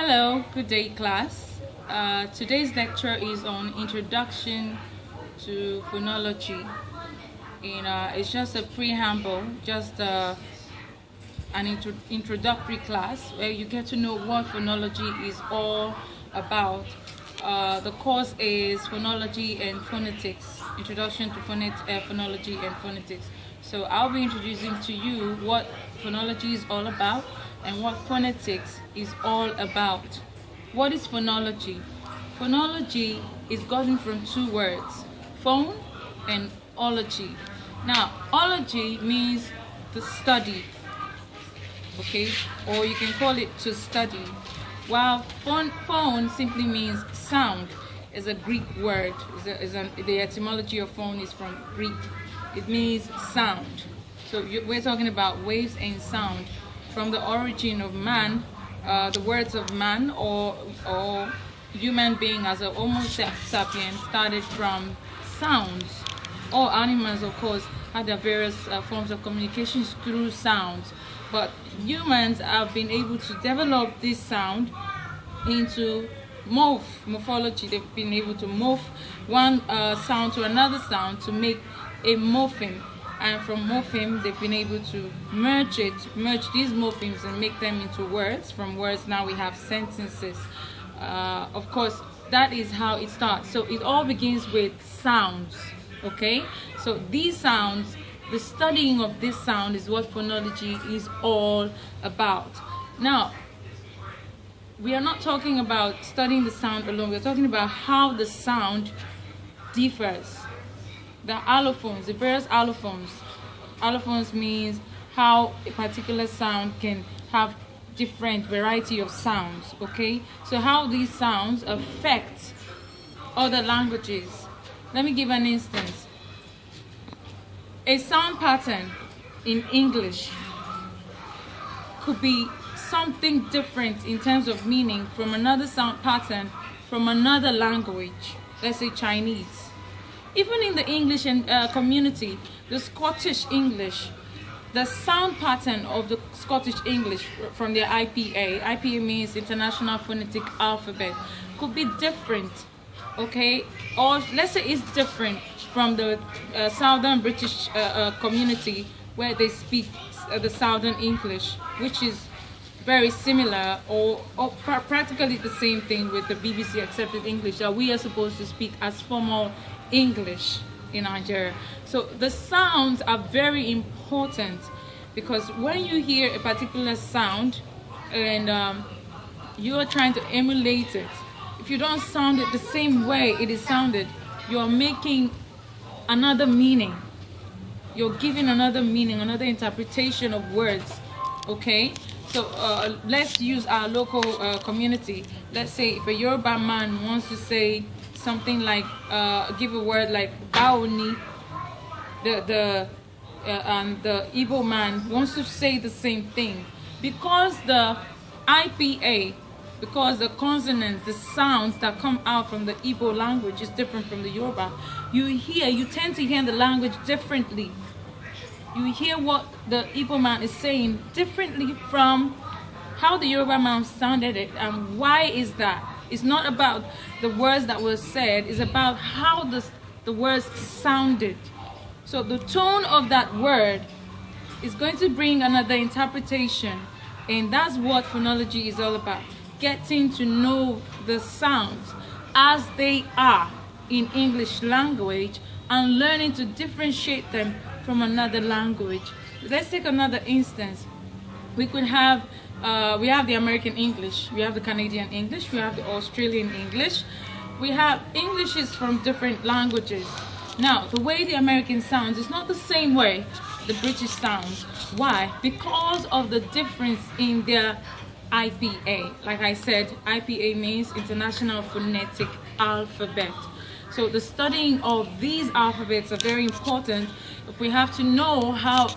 Hello, good day class. Today's lecture is on Introduction to Phonology. It's just a preamble, just an introductory class where you get to know what phonology is all about. The course is Phonology and Phonetics, Introduction to Phonology and Phonetics. So I'll be introducing to you what phonology is all about and what phonetics is all about. What is phonology? Phonology is gotten from two words, phone and ology. Now, ology means the study, okay, or you can call it to study, while phone simply means sound. Is a Greek word. The etymology of phone is from Greek. It means sound. So we're talking about waves and sound. From the origin of man, the words of man or human being as a Homo sapiens started from sounds. All animals, of course, had their various forms of communications through sounds. But humans have been able to develop this sound into morphology. They've been able to morph one sound to another sound to make a morpheme, and from morpheme they've been able to merge these morphemes and make them into words. From words now we have sentences. Of course, that is how it starts. So it all begins with sounds, okay? So these sounds, the studying of this sound is what phonology is all about. Now, we are not talking about studying the sound alone. We're talking about how the sound differs. The allophones, the various allophones. Allophones means how a particular sound can have different variety of sounds, okay? So how these sounds affect other languages. Let me give an instance. A sound pattern in English could be something different in terms of meaning from another sound pattern from another language, let's say Chinese. Even in the English and community, the Scottish English, the sound pattern of the Scottish English from their IPA means International Phonetic Alphabet, could be different, okay? Or let's say it's different from the Southern British community where they speak the Southern English, which is very similar or practically the same thing with the BBC accepted English that we are supposed to speak as formal English in Nigeria. So the sounds are very important because when you hear a particular sound and you are trying to emulate it, if you don't sound it the same way it is sounded, you're making another meaning. You're giving another meaning, another interpretation of words, okay? So let's use our local community. Let's say if a Yoruba man wants to say something like, give a word like baoni, and the Igbo man wants to say the same thing. Because the IPA, because the consonants, the sounds that come out from the Igbo language is different from the Yoruba, you tend to hear the language differently. You hear what the Igbo man is saying differently from how the Yoruba man sounded it. And why is that? It's not about the words that were said, it's about how the words sounded. So the tone of that word is going to bring another interpretation, and that's what phonology is all about. Getting to know the sounds as they are in English language and learning to differentiate them from another language. Let's take another instance. We could have we have the American English, we have the Canadian English, we have the Australian English. We have Englishes from different languages. Now, the way the American sounds is not the same way the British sounds. Why? Because of the difference in their IPA. Like I said, IPA means International Phonetic Alphabet. So the studying of these alphabets are very important if we have to know how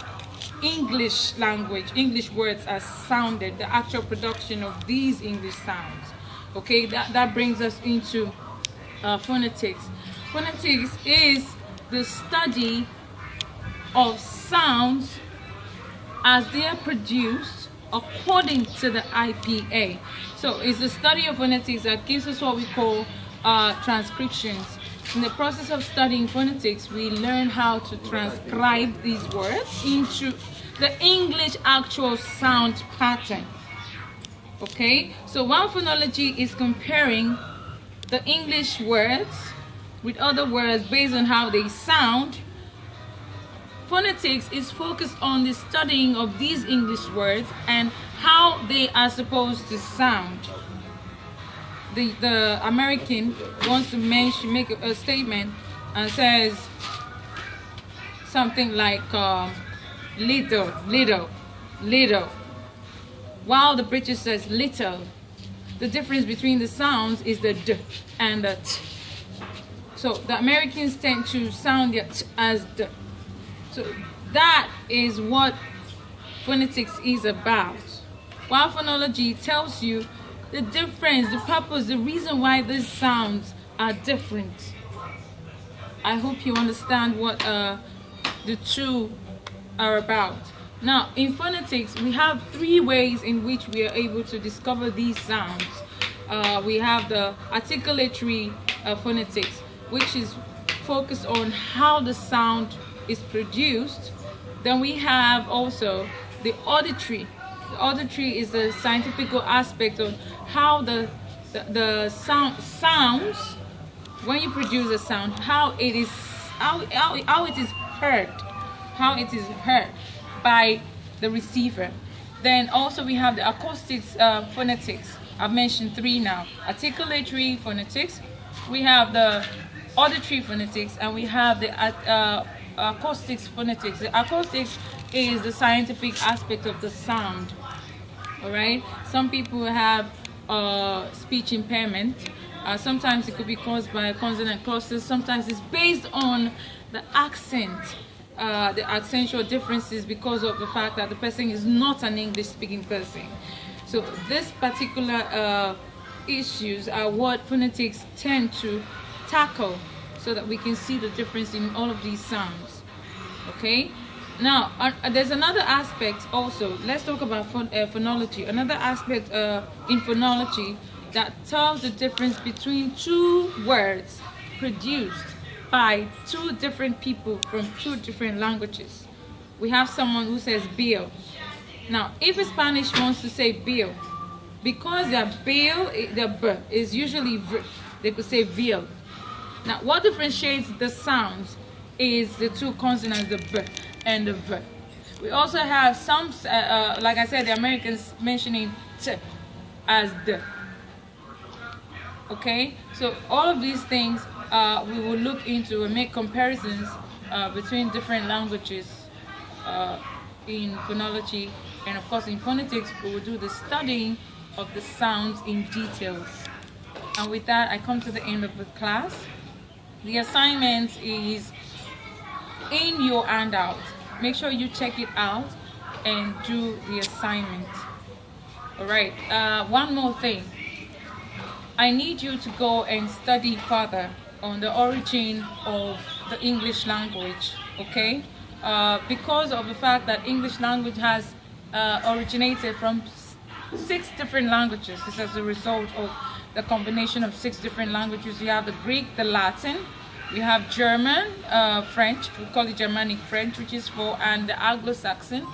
English language, English words are sounded, the actual production of these English sounds. Okay, that brings us into phonetics. Phonetics is the study of sounds as they are produced according to the IPA. So it's the study of phonetics that gives us what we call transcriptions. In the process of studying phonetics, we learn how to transcribe these words into the English actual sound pattern. Okay, so while phonology is comparing the English words with other words based on how they sound, phonetics is focused on the studying of these English words and how they are supposed to sound. The American wants to make a statement and says something like little, little, little, while the British says little. The difference between the sounds is the d and the t. So the Americans tend to sound the t as d. So that is what phonetics is about. While phonology tells you the difference, the purpose, the reason why these sounds are different. I hope you understand what the two are about. Now, in phonetics, we have three ways in which we are able to discover these sounds. We have the articulatory phonetics, which is focused on how the sound is produced. Then we have also the auditory. The auditory is the scientific aspect of how the sound sounds when you produce a sound, how it is heard, by the receiver. Then also we have the acoustics phonetics. I've mentioned three now: articulatory phonetics, we have the auditory phonetics, and we have the acoustics phonetics. The acoustics is the scientific aspect of the sound. All right. Some people have speech impairment. Sometimes it could be caused by consonant clusters. Sometimes it's based on the accent, the accentual differences because of the fact that the person is not an English-speaking person. So this particular issues are what phonetics tend to tackle, so that we can see the difference in all of these sounds. Okay. Now, there's another aspect also. Let's talk about phonology. Another aspect in phonology that tells the difference between two words produced by two different people from two different languages. We have someone who says bill. Now, if a Spanish wants to say bill, because their bill, the b is usually v, they could say bill. Now, what differentiates the sounds is the two consonants, the b and the v. We also have some, like I said, the Americans mentioning t as d. Okay, so all of these things we will look into and make comparisons between different languages in phonology, and of course in phonetics we will do the studying of the sounds in details. And with that, I come to the end of the class. The assignment is in your handout. Make sure you check it out and do the assignment. All right, one more thing. I need you to go and study further on the origin of the English language, okay? Because of the fact that English language has originated from 6 different languages. This is as a result of the combination of 6 different languages. You have the Greek, the Latin, we have German, French, we call it Germanic French, which is 4, and the Anglo-Saxon.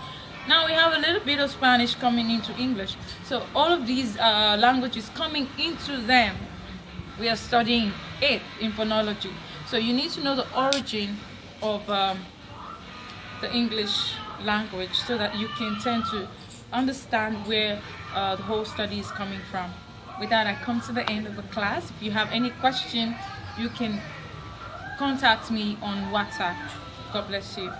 Now we have a little bit of Spanish coming into English. So all of these languages coming into them, we are studying it in phonology. So you need to know the origin of the English language so that you can tend to understand where the whole study is coming from. With that, I come to the end of the class. If you have any question, you can contact me on WhatsApp. God bless you.